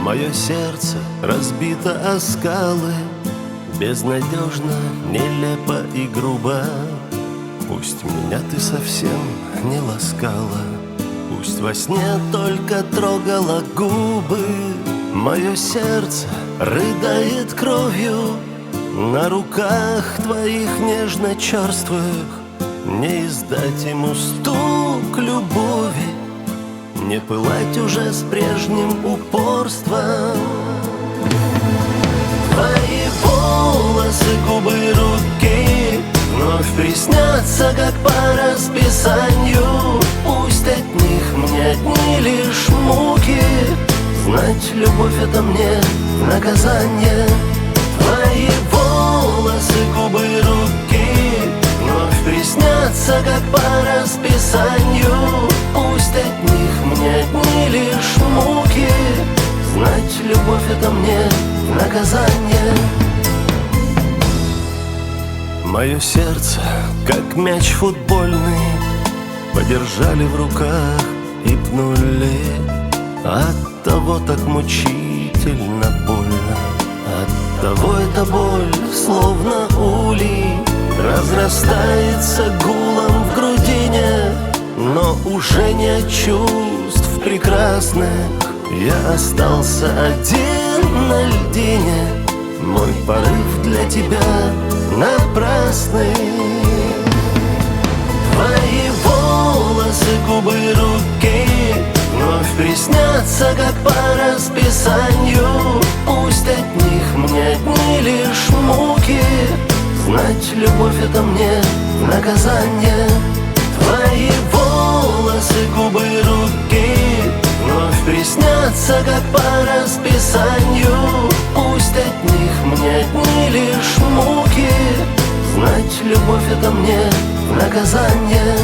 Мое сердце разбито о скалы, безнадежно, нелепо и грубо. Пусть меня ты совсем не ласкала, пусть во сне только трогала губы. Мое сердце рыдает кровью на руках твоих нежно-черствых. Не издать ему стук любови, не пылать уже с прежним упорством. Твои волосы, губы, руки вновь приснятся, как по расписанию. Пусть от них мне одни лишь муки, знать любовь — это мне наказание. Твои волосы, губы, руки вновь приснятся, как по расписанию. Пусть от них мне одни лишь муки, знать любовь — это мне наказание. Мое сердце, как мяч футбольный, подержали в руках и пнули. Оттого так мучительно больно, оттого эта боль, словно улей, разрастается гулом в грудине. Но уже не от чувств прекрасных я остался один на льдине. Мой порыв для тебя напрасный. Твои волосы, губы, руки вновь приснятся, как по расписанию. Пусть от них мне одни лишь муки, знать любовь — это мне наказание. Твои волосы, губы, руки вновь приснятся, как по расписанию. Пусть от них мне одни лишь муки, знать любовь — это мне наказание.